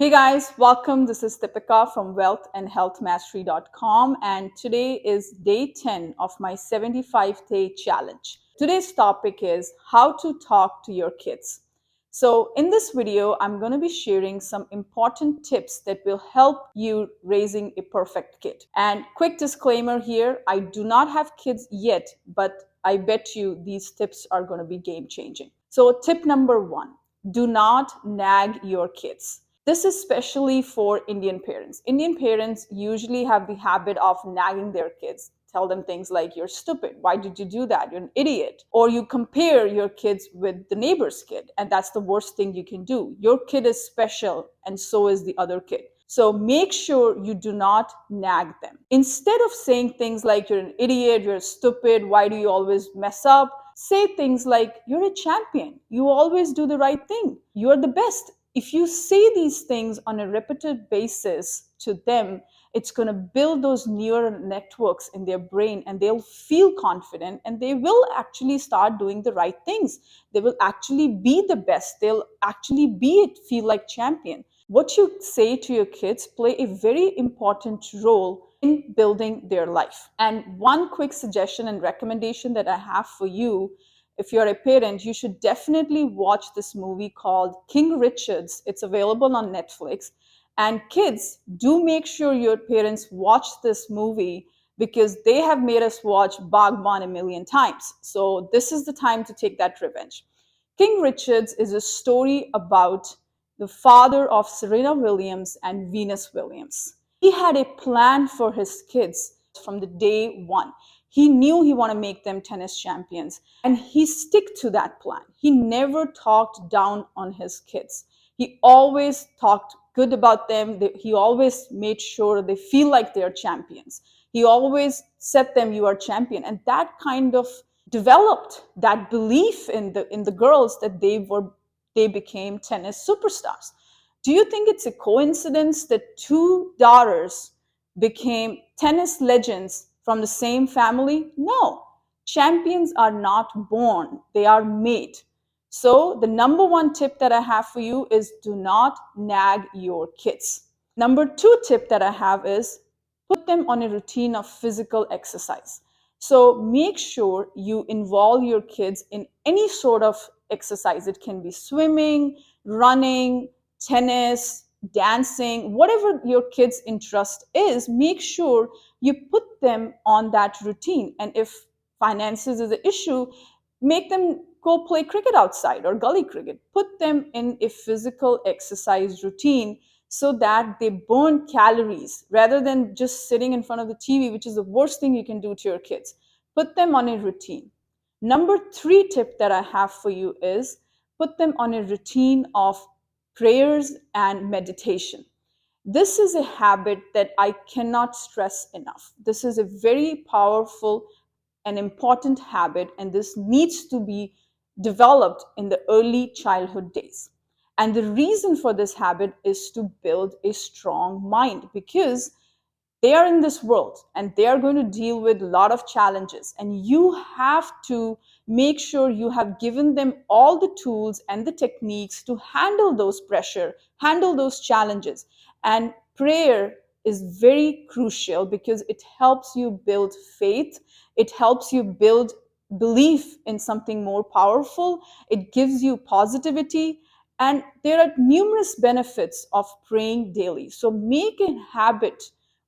Hey guys, welcome. This is Deepika from wealthandhealthmastery.com, and today is day 10 of my 75-day challenge. Today's topic is how to talk to your kids. So, in this video, I'm going to be sharing some important tips that will help you raising a perfect kid. And quick disclaimer here, I do not have kids yet, but I bet you these tips are going to be game changing. So, tip number 1, do not nag your kids. This is especially for Indian parents. Indian parents usually have the habit of nagging their kids. Tell them things like, you're stupid. Why did you do that? You're an idiot. Or you compare your kids with the neighbor's kid. And that's the worst thing you can do. Your kid is special, and so is the other kid. So make sure you do not nag them. Instead of saying things like, you're an idiot, you're stupid, why do you always mess up? Say things like, you're a champion. You always do the right thing. You're the best. If you say these things on a repeated basis to them, it's going to build those neural networks in their brain, and they'll feel confident, and they will actually start doing the right things. They will actually be the best. They'll actually feel like champion. What you say to your kids play a very important role in building their life. And one quick suggestion and recommendation that I have for you, if you're a parent, you should definitely watch this movie called King Richard's. It's available on Netflix. And kids, do make sure your parents watch this movie, because they have made us watch Bhagwan a million times. So this is the time to take that revenge. King Richard's is a story about the father of Serena Williams and Venus Williams. He had a plan for his kids from the day one. He knew he wanted to make them tennis champions, and he stick to that plan. He never talked down on his kids. He always talked good about them. He always made sure they feel like they're champions. He always said them, you are champion. And that kind of developed that belief in the girls that they became tennis superstars. Do you think it's a coincidence that two daughters became tennis legends from the same family? No. Champions are not born, they are made. So, the number one tip that I have for you is do not nag your kids. Number two tip that I have is put them on a routine of physical exercise. So, make sure you involve your kids in any sort of exercise. It can be swimming, running, tennis, dancing, whatever your kids' interest is, make sure you put them on that routine. And if finances is an issue, make them go play cricket outside or gully cricket. Put them in a physical exercise routine so that they burn calories rather than just sitting in front of the TV, which is the worst thing you can do to your kids. Put them on a routine. Number three tip that I have for you is put them on a routine of prayers and meditation. This is a habit that I cannot stress enough. This is a very powerful and important habit, and this needs to be developed in the early childhood days. And the reason for this habit is to build a strong mind, because they are in this world and they are going to deal with a lot of challenges, and you have to make sure you have given them all the tools and the techniques to handle those pressure, handle those challenges. And prayer is very crucial because it helps you build faith, it helps you build belief in something more powerful, it gives you positivity, and there are numerous benefits of praying daily. So make a habit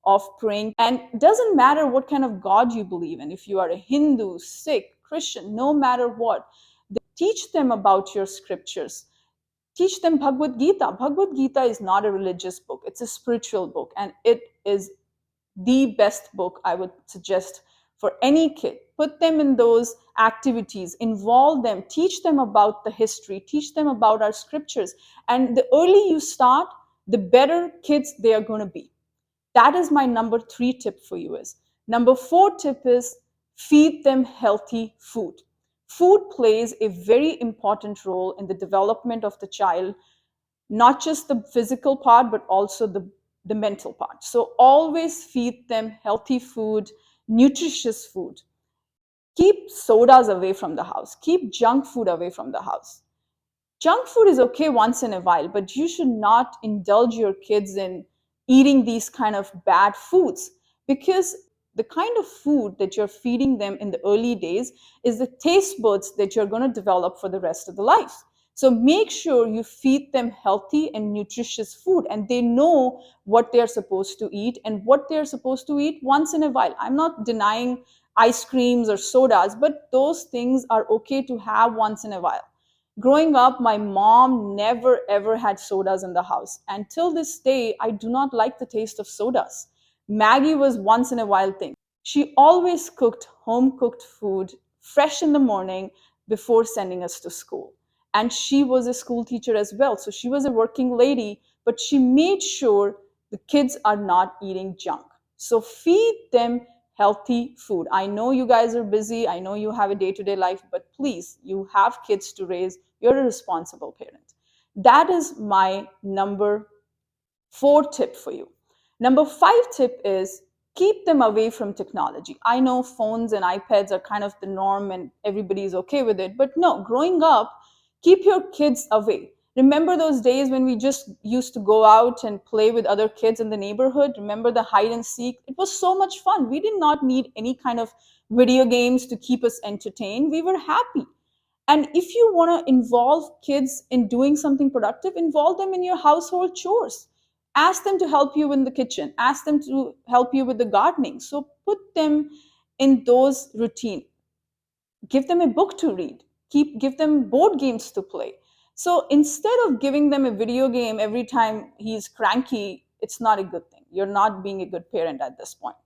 of praying. And it doesn't matter what kind of God you believe in, if you are a Hindu, Sikh, Christian, no matter what, teach them about your scriptures. Teach them Bhagavad Gita. Bhagavad Gita is not a religious book, it's a spiritual book, and it is the best book I would suggest for any kid. Put them in those activities, involve them, teach them about the history, teach them about our scriptures. And the early you start, the better kids they are going to be. That is my number three tip for you. Is number four tip is feed them healthy food. Food plays a very important role in the development of the child, not just the physical part, but also the mental part. So always feed them healthy food, nutritious food. Keep sodas away from the house. Keep junk food away from the house. Junk food is okay once in a while, but you should not indulge your kids in eating these kind of bad foods, because the kind of food that you're feeding them in the early days is the taste buds that you're going to develop for the rest of the life. So make sure you feed them healthy and nutritious food, and they know what they're supposed to eat and what they're supposed to eat once in a while. I'm not denying ice creams or sodas, but those things are okay to have once in a while. Growing up, my mom never ever had sodas in the house. And till this day, I do not like the taste of sodas. Maggie was once in a while thing. She always cooked home cooked food fresh in the morning before sending us to school. And she was a school teacher as well. So she was a working lady, but she made sure the kids are not eating junk. So feed them healthy food. I know you guys are busy. I know you have a day to day life, but please, you have kids to raise. You're a responsible parent. That is my number 4 tip for you. Number 5 tip is keep them away from technology. I know phones and iPads are kind of the norm and everybody's okay with it, but no, growing up, keep your kids away. Remember those days when we just used to go out and play with other kids in the neighborhood? Remember the hide and seek? It was so much fun. We did not need any kind of video games to keep us entertained. We were happy. And if you want to involve kids in doing something productive, involve them in your household chores. Ask them to help you in the kitchen. Ask them to help you with the gardening. So put them in those routine. Give them a book to read. Give them board games to play. So instead of giving them a video game every time he's cranky, it's not a good thing. You're not being a good parent at this point.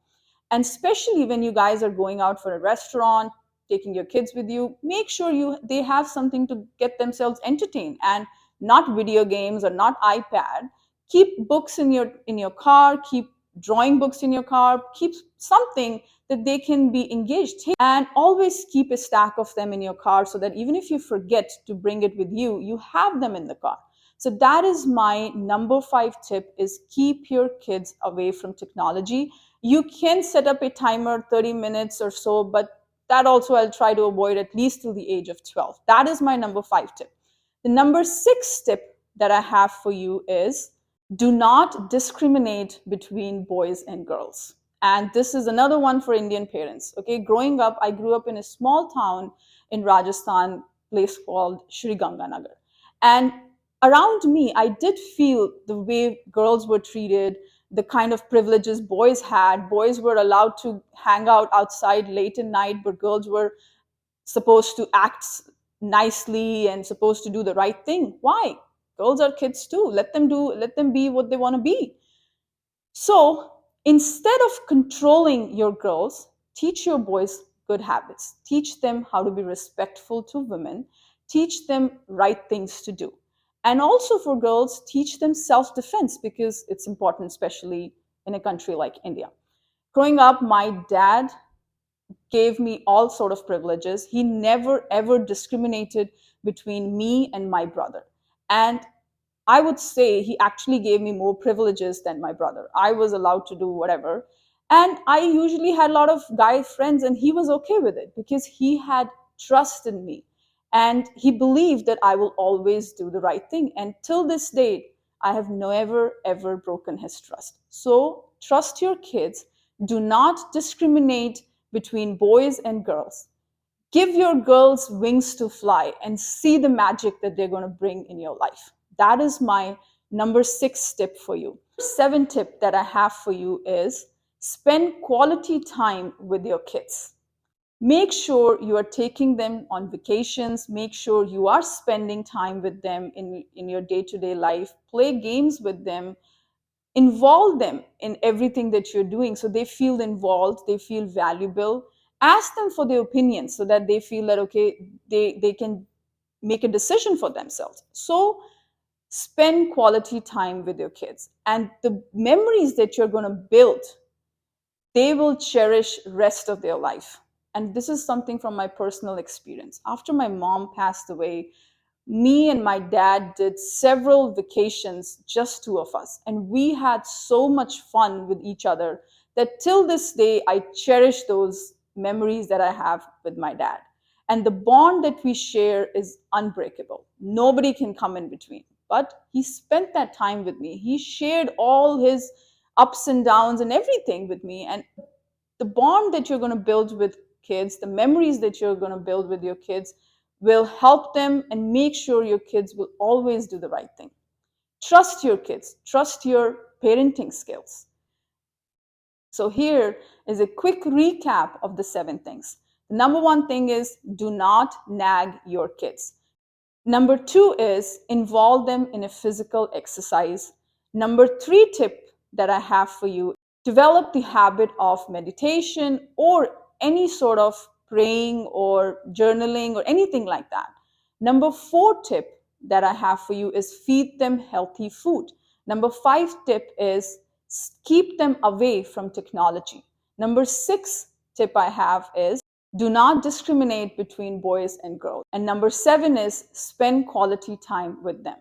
And especially when you guys are going out for a restaurant, taking your kids with you, make sure they have something to get themselves entertained, and not video games or not iPad. Keep books in your car, keep drawing books in your car, keep something that they can be engaged, and always keep a stack of them in your car so that even if you forget to bring it with you, you have them in the car. So that is my number 5 tip, is keep your kids away from technology. You can set up a timer 30 minutes or so, but that also I'll try to avoid at least till the age of 12. That is my number 5 tip. The number 6 tip that I have for you is do not discriminate between boys and girls. And this is another one for Indian parents. Okay, growing up, I grew up in a small town in Rajasthan, place called Shri Ganganagar. And around me, I did feel the way girls were treated, the kind of privileges boys had. Boys were allowed to hang out outside late at night, but girls were supposed to act nicely and supposed to do the right thing. Why? Girls are kids too. Let them be what they want to be. So instead of controlling your girls, teach your boys good habits. Teach them how to be respectful to women. Teach them right things to do. And also for girls, teach them self defense, because it's important, especially in a country like India. Growing up, my dad gave me all sort of privileges. He never ever discriminated between me and my brother. And I would say he actually gave me more privileges than my brother. I was allowed to do whatever. And I usually had a lot of guy friends, and he was okay with it because he had trust in me. And he believed that I will always do the right thing. And till this day, I have never, ever broken his trust. So trust your kids. Do not discriminate between boys and girls. Give your girls wings to fly and see the magic that they're going to bring in your life. That is my number 6 tip for you. 7 tip that I have for you is spend quality time with your kids. Make sure you are taking them on vacations. Make sure you are spending time with them in your day-to-day life. Play games with them. Involve them in everything that you're doing so they feel involved, they feel valuable. Ask them for their opinions so that they feel that, okay, they can make a decision for themselves. So spend quality time with your kids, and the memories that you're going to build, they will cherish rest of their life. And this is something from my personal experience. After my mom passed away, me and my dad did several vacations, just two of us, and we had so much fun with each other that till this day I cherish those memories that I have with my dad. And the bond that we share is unbreakable. Nobody can come in between. But he spent that time with me. He shared all his ups and downs and everything with me. And the bond that you're going to build with kids, the memories that you're going to build with your kids, will help them and make sure your kids will always do the right thing. Trust your kids, trust your parenting skills. So, here is a quick recap of the 7 things. The number one thing is do not nag your kids. Number two is involve them in a physical exercise. Number three tip that I have for you, develop the habit of meditation or any sort of praying or journaling or anything like that. Number four tip that I have for you is feed them healthy food. Number five tip is keep them away from technology. Number six tip I have is do not discriminate between boys and girls. And number seven is spend quality time with them.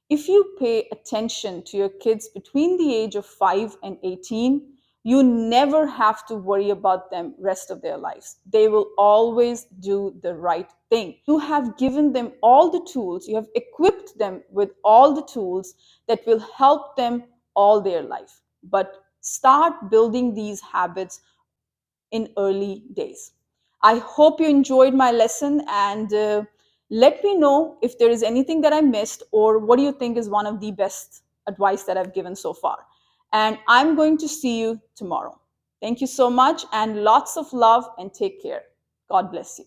If you pay attention to your kids between the age of 5 and 18, you never have to worry about them rest of their lives. They will always do the right thing. You have given them all the tools, you have equipped them with all the tools that will help them all their life. But start building these habits in early days. I hope you enjoyed my lesson, and let me know if there is anything that I missed or what do you think is one of the best advice that I've given so far. And I'm going to see you tomorrow. Thank you so much and lots of love and take care. God bless you.